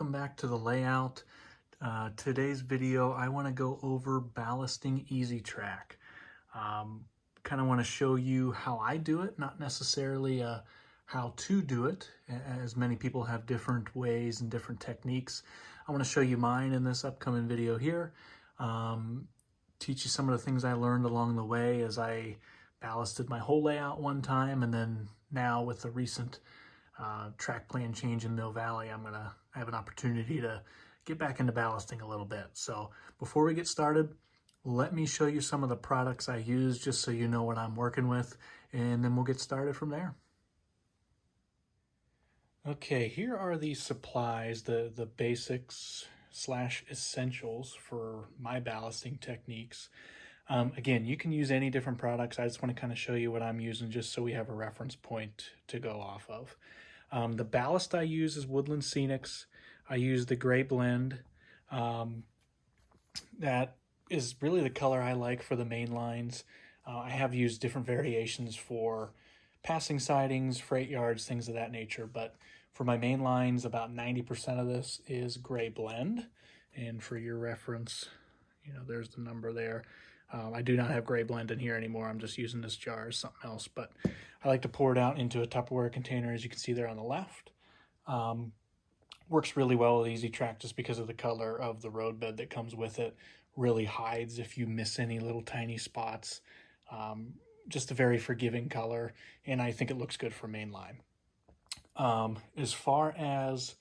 welcome back to the layout. Today's video, I want to go over Bachmann E-Z Track. Kind of want to show you how I do it, not necessarily how to do it, as many people have different ways and different techniques. I want to show you mine in this upcoming video here. Teach you some of the things I learned along the way as I ballasted my whole layout one time, and then now with the recent track plan change in Mill Valley, I have an opportunity to get back into ballasting a little bit. So before we get started, let me show you some of the products I use just so you know what I'm working with, and then we'll get started from there. Okay, here are the supplies, the basics / essentials for my ballasting techniques. Again, you can use any different products. I just want to kind of show you what I'm using just so we have a reference point to go off of. The ballast I use is Woodland Scenics. I use the gray blend. That is really the color I like for the main lines. I have used different variations for passing sidings, freight yards, things of that nature, but for my main lines, about 90% of this is gray blend. And for your reference, there's the number there. I do not have gray blend in here anymore. I'm just using this jar as something else, but I like to pour it out into a Tupperware container, as you can see there on the left. Works really well with E-Z Track just because of the color of the road bed that comes with it. Really hides if you miss any little tiny spots. Just a very forgiving color, and I think it looks good for mainline. As far as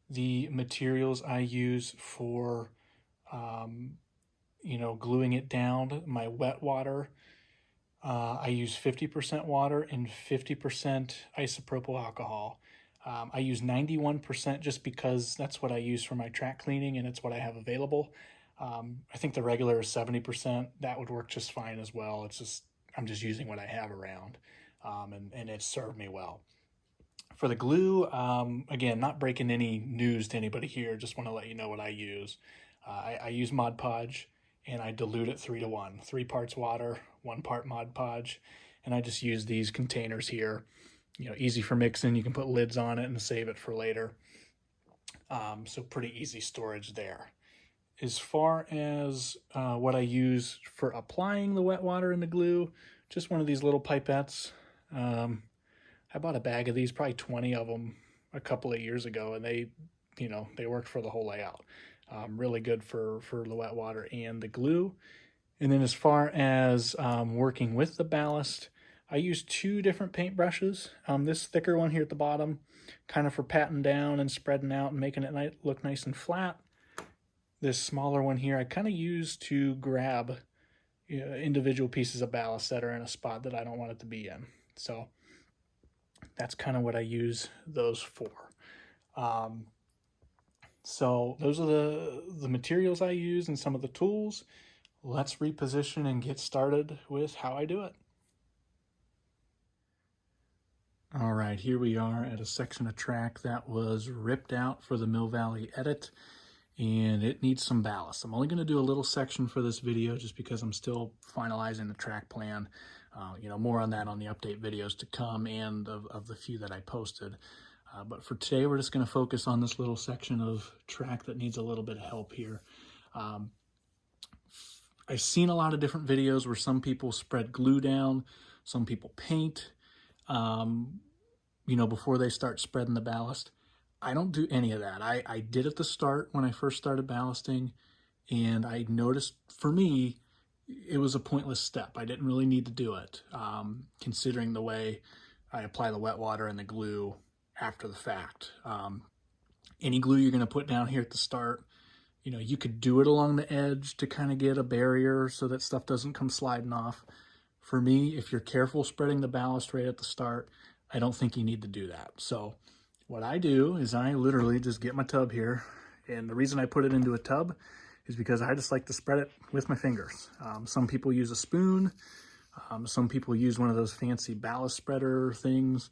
the materials I use for gluing it down, my wet water, I use 50% water and 50% isopropyl alcohol. I use 91% just because that's what I use for my track cleaning and it's what I have available. I think the regular is 70%. That would work just fine as well. I'm just using what I have around, and it served me well. For the glue, again, not breaking any news to anybody here, just want to let you know what I use. I use Mod Podge, and I dilute it 3:1. 3 parts water, 1 part Mod Podge, and I just use these containers here. Easy for mixing. You can put lids on it and save it for later. So pretty easy storage there. As far as what I use for applying the wet water and the glue, just one of these little pipettes. I bought a bag of these, probably 20 of them, a couple of years ago, and they worked for the whole layout. Really good for the wet water and the glue. And then as far as working with the ballast, I use 2 different paint brushes. This thicker one here at the bottom, kind of for patting down and spreading out and making it look nice and flat. This smaller one here, I kind of use to grab individual pieces of ballast that are in a spot that I don't want it to be in. So that's kind of what I use those for. So those are the materials I use and some of the tools. Let's reposition and get started with how I do it. All right, here we are at a section of track that was ripped out for the Mill Valley edit, and it needs some ballast. I'm only going to do a little section for this video just because I'm still finalizing the track plan. More on that on the update videos to come and of the few that I posted. But for today, we're just going to focus on this little section of track that needs a little bit of help here. I've seen a lot of different videos where some people spread glue down, some people paint, before they start spreading the ballast. I don't do any of that. I did at the start when I first started ballasting, and I noticed for me, it was a pointless step. I didn't really need to do it, considering the way I apply the wet water and the glue after the fact. Any glue you're going to put down here at the start, you could do it along the edge to kind of get a barrier so that stuff doesn't come sliding off. For me, if you're careful spreading the ballast right at the start, I don't think you need to do that. So what I do is I literally just get my tub here, and the reason I put it into a tub is because I just like to spread it with my fingers. Some people use a spoon. Some people use one of those fancy ballast spreader things.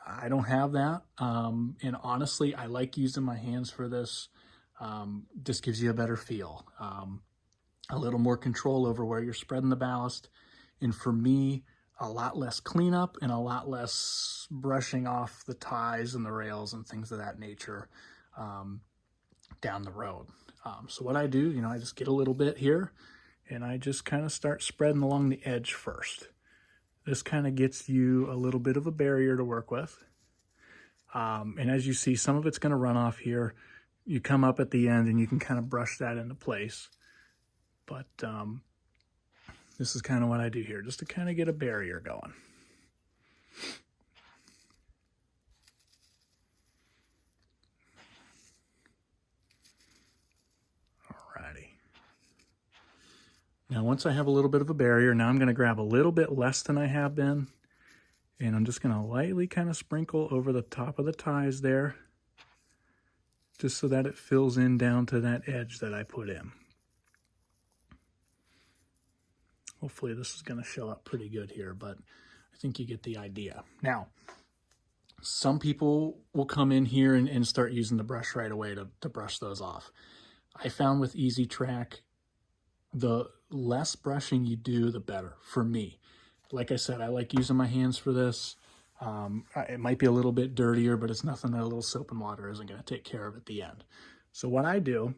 I don't have that. And honestly, I like using my hands for this. Just gives you a better feel. A little more control over where you're spreading the ballast. And for me, a lot less cleanup and a lot less brushing off the ties and the rails and things of that nature. down the road. So what I do, you know, I just get a little bit here and I just kind of start spreading along the edge first. This kind of gets you a little bit of a barrier to work with. And as you see, some of it's going to run off here. You come up at the end and you can kind of brush that into place. But this is kind of what I do here, just to kind of get a barrier going. Alrighty. Now, once I have a little bit of a barrier, now I'm going to grab a little bit less than I have been. And I'm just going to lightly kind of sprinkle over the top of the ties there, just so that it fills in down to that edge that I put in. Hopefully this is going to show up pretty good here, but I think you get the idea. Now, some people will come in here and start using the brush right away to brush those off. I found with E-Z Track, the less brushing you do, the better for me. Like I said, I like using my hands for this. It might be a little bit dirtier, but it's nothing that a little soap and water isn't going to take care of at the end. So what I do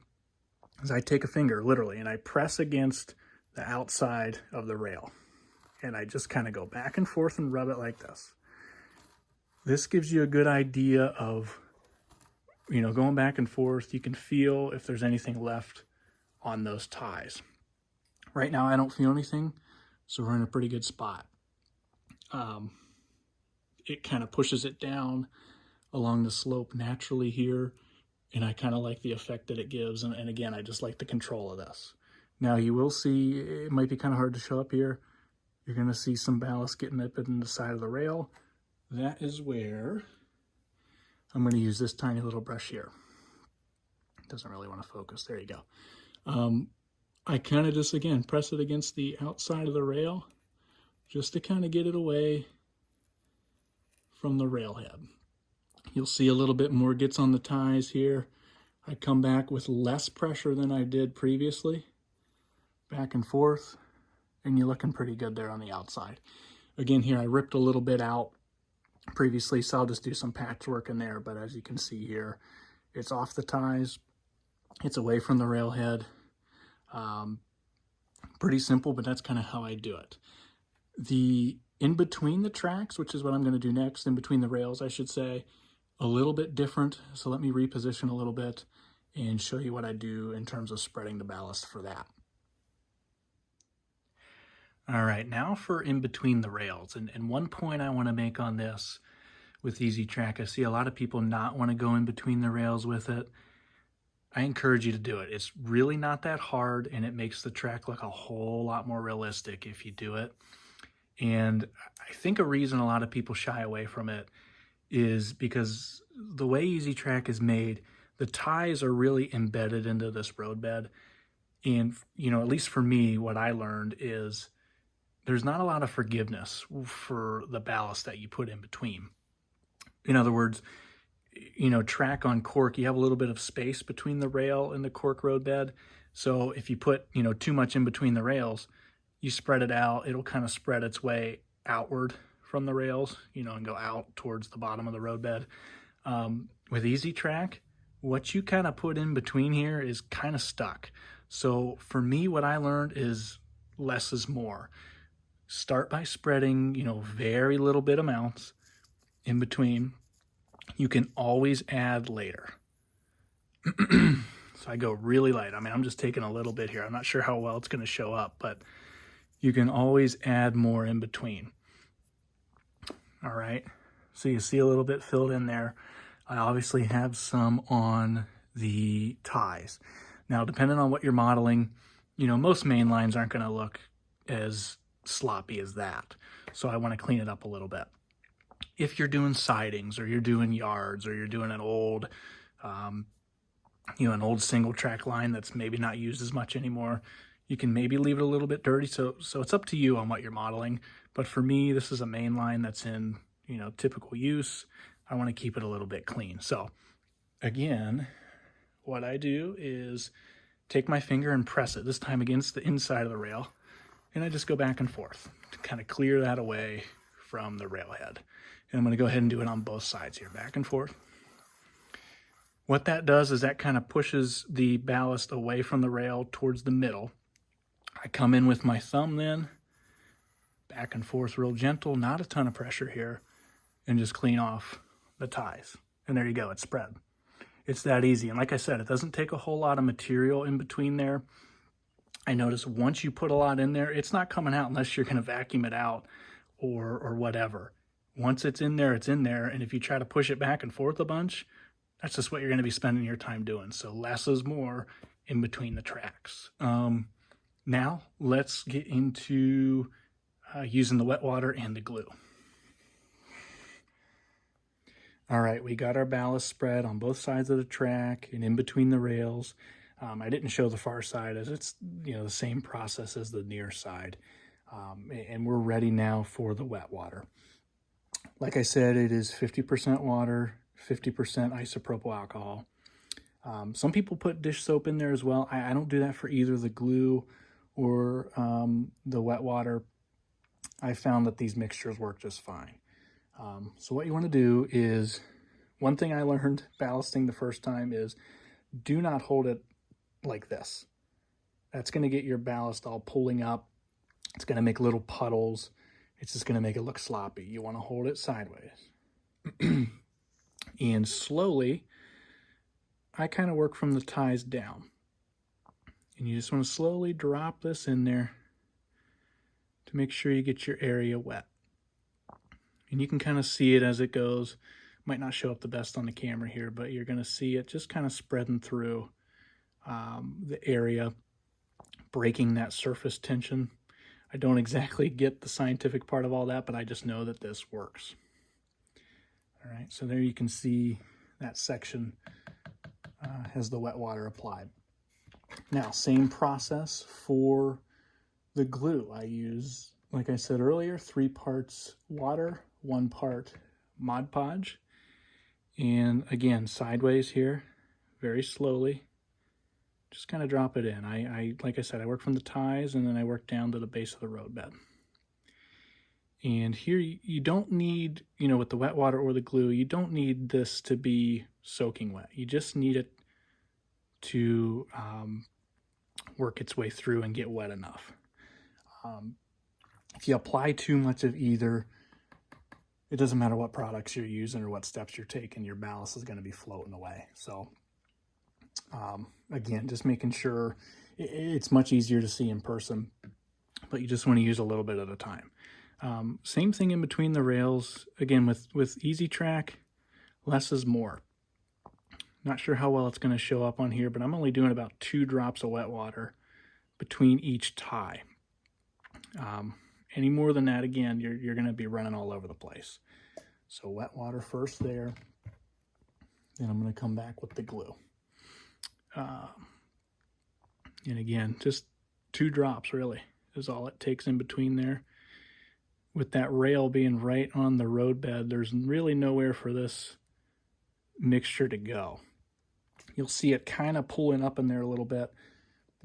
is I take a finger, literally, and I press against the outside of the rail. And I just kind of go back and forth and rub it like this. This gives you a good idea of, you know, going back and forth. You can feel if there's anything left on those ties. Right now, I don't feel anything, so we're in a pretty good spot. It kind of pushes it down along the slope naturally here, and I kind of like the effect that it gives. And again, I just like the control of this. Now, you will see, it might be kind of hard to show up here. You're going to see some ballast getting up in the side of the rail. That is where I'm going to use this tiny little brush here. Doesn't really want to focus. There you go. I kind of just, again, press it against the outside of the rail just to kind of get it away from the railhead. You'll see a little bit more gets on the ties here. I come back with less pressure than I did previously. Back and forth, and you're looking pretty good there on the outside. Again, here I ripped a little bit out previously, so I'll just do some patchwork in there, but as you can see here, it's off the ties, it's away from the railhead. Pretty simple, but that's kind of how I do it. The in between the tracks, which is what I'm going to do next, in between the rails, I should say, a little bit different. So let me reposition a little bit and show you what I do in terms of spreading the ballast for that. All right, now for in between the rails. And one point I want to make on this with E-Z Track, I see a lot of people not want to go in between the rails with it. I encourage you to do it. It's really not that hard, and it makes the track look a whole lot more realistic if you do it. And I think a reason a lot of people shy away from it is because the way E-Z Track is made, the ties are really embedded into this roadbed. And, you know, at least for me, what I learned is there's not a lot of forgiveness for the ballast that you put in between. In other words, you know, track on cork, you have a little bit of space between the rail and the cork roadbed. So if you put, you know, too much in between the rails, you spread it out, it'll kind of spread its way outward from the rails, you know, and go out towards the bottom of the roadbed. With E-Z Track, what you kind of put in between here is kind of stuck. So for me, what I learned is less is more. Start by spreading, you know, very little bit amounts in between. You can always add later. So I go really light. I mean, I'm just taking a little bit here. I'm not sure how well it's going to show up, but you can always add more in between. All right. So you see a little bit filled in there. I obviously have some on the ties. Now, depending on what you're modeling, you know, most main lines aren't going to look as sloppy as that. So I want to clean it up a little bit. If you're doing sidings or you're doing yards or you're doing an old, you know, an old single track line that's maybe not used as much anymore, you can maybe leave it a little bit dirty. So it's up to you on what you're modeling. But for me, this is a main line that's in, you know, typical use. I want to keep it a little bit clean. So again, what I do is take my finger and press it, this time against the inside of the rail, and I just go back and forth to kind of clear that away from the railhead. And I'm going to go ahead and do it on both sides here, back and forth. What that does is that kind of pushes the ballast away from the rail towards the middle. I come in with my thumb then, back and forth real gentle, not a ton of pressure here, and just clean off the ties. And there you go, it's spread. It's that easy. And like I said, it doesn't take a whole lot of material in between there. I notice once you put a lot in there, it's not coming out unless you're going to vacuum it out or whatever. Once it's in there, it's in there. And if you try to push it back and forth a bunch, that's just what you're going to be spending your time doing. So less is more in between the tracks. Now let's get into using the wet water and the glue. All right, we got our ballast spread on both sides of the track and in between the rails. I didn't show the far side as it's the same process as the near side. And we're ready now for the wet water. Like I said, it is 50% water, 50% isopropyl alcohol. Some people put dish soap in there as well. I don't do that for either the glue or the wet water. I found that these mixtures work just fine. So what you want to do is, one thing I learned ballasting the first time is do not hold it like this. That's going to get your ballast all pulling up. It's going to make little puddles. It's just going to make it look sloppy. You want to hold it sideways. And slowly, I kind of work from the ties down. And you just want to slowly drop this in there to make sure you get your area wet. And you can kind of see it as it goes. Might not show up the best on the camera here, but you're going to see it just kind of spreading through the area, breaking that surface tension. I don't exactly get the scientific part of all that, but I just know that this works. All right, so there you can see that section has the wet water applied. Now, same process for the glue. I use, like I said earlier, 3 parts water, 1 part Mod Podge. And again, sideways here, very slowly. Just kind of drop it in. Like I said, I work from the ties and then I work down to the base of the road bed. And here you don't need, with the wet water or the glue, you don't need this to be soaking wet. You just need it to work its way through and get wet enough. If you apply too much of either, it doesn't matter what products you're using or what steps you're taking, your ballast is going to be floating away. So again, just making sure it's much easier to see in person, but you just want to use a little bit at a time. Same thing in between the rails. Again, with E-Z Track, less is more. Not sure how well it's going to show up on here, but I'm only doing about 2 drops of wet water between each tie. Any more than that, again, you're going to be running all over the place. So wet water first there. Then I'm going to come back with the glue. And again, just 2 drops really is all it takes in between there. With that rail being right on the road bed, there's really nowhere for this mixture to go. You'll see it kind of pulling up in there a little bit.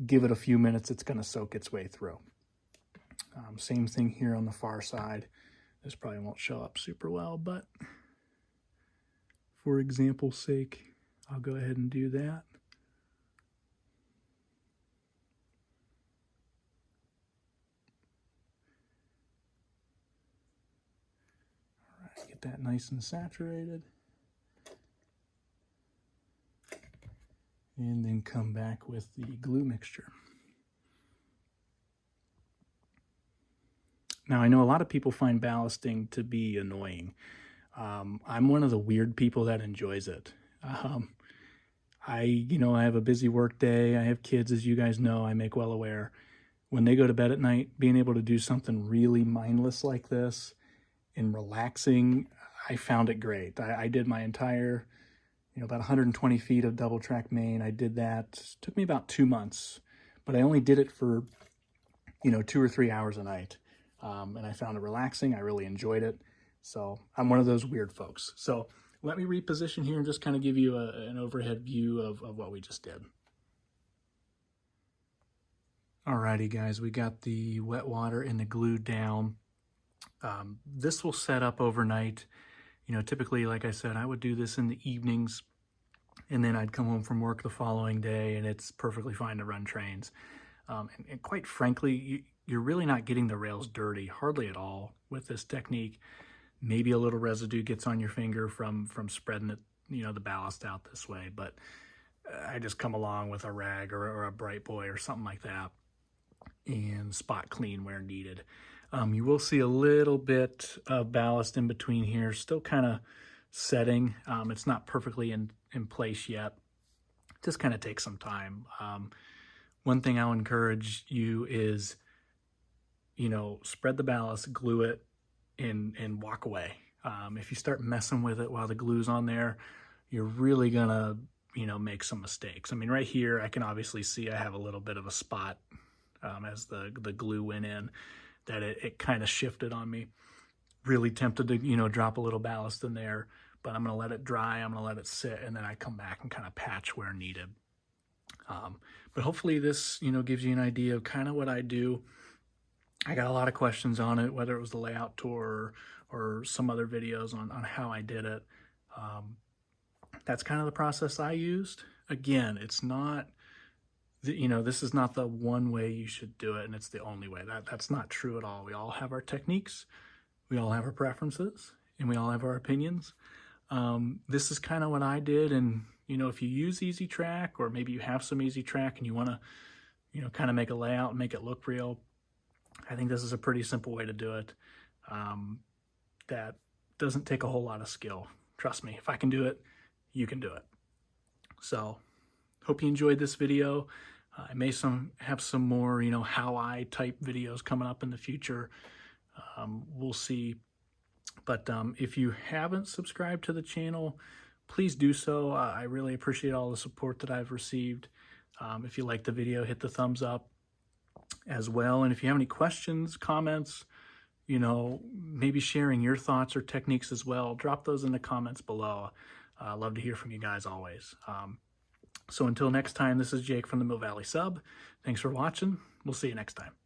Give it a few minutes, it's going to soak its way through. Same thing here on the far side. This probably won't show up super well, but for example's sake, I'll go ahead and do that. All right, get that nice and saturated. And then come back with the glue mixture. Now, I know a lot of people find ballasting to be annoying. I'm one of the weird people that enjoys it. I have a busy work day. I have kids, as you guys know, I make well aware. When they go to bed at night, being able to do something really mindless like this and relaxing, I found it great. I did my entire, about 120 feet of double track main. I did that. It took me about 2 months, but I only did it for, 2 or 3 hours a night. And I found it relaxing. I really enjoyed it. So I'm one of those weird folks. So let me reposition here and just kind of give you an overhead view of what we just did. Alrighty guys, we got the wet water and the glue down. This will set up overnight. Typically, like I said, I would do this in the evenings. And then I'd come home from work the following day and it's perfectly fine to run trains. And quite frankly, you're really not getting the rails dirty, hardly at all with this technique. Maybe a little residue gets on your finger from spreading it, the ballast out this way, but I just come along with a rag or a bright boy or something like that and spot clean where needed. You will see a little bit of ballast in between here, still kind of setting. It's not perfectly in place yet. Just kind of takes some time. One thing I'll encourage you is, spread the ballast, glue it, and walk away. If you start messing with it while the glue's on there, you're really gonna, make some mistakes. I mean, right here, I can obviously see I have a little bit of a spot as the glue went in, that it kind of shifted on me. Really tempted to, drop a little ballast in there, but I'm gonna let it dry, I'm gonna let it sit, and then I come back and kind of patch where needed. But hopefully this, gives you an idea of kind of what I do. I got a lot of questions on it, whether it was the layout tour or some other videos on how I did it. That's kind of the process I used. Again, it's not, this is not the one way you should do it and it's the only way. That's not true at all. We all have our techniques, we all have our preferences, and we all have our opinions. This is kind of what I did, and if you use E-Z Track, or maybe you have some E-Z Track and you want to, kind of make a layout and make it look real, I think this is a pretty simple way to do it. That doesn't take a whole lot of skill. Trust me, if I can do it, you can do it. So, hope you enjoyed this video. I may have some more, how I type videos coming up in the future. We'll see. But if you haven't subscribed to the channel, please do so. I really appreciate all the support that I've received. If you like the video, hit the thumbs up as well. And if you have any questions, comments, maybe sharing your thoughts or techniques as well, drop those in the comments below. I love to hear from you guys always. So until next time, this is Jake from the Mill Valley Sub. Thanks for watching. We'll see you next time.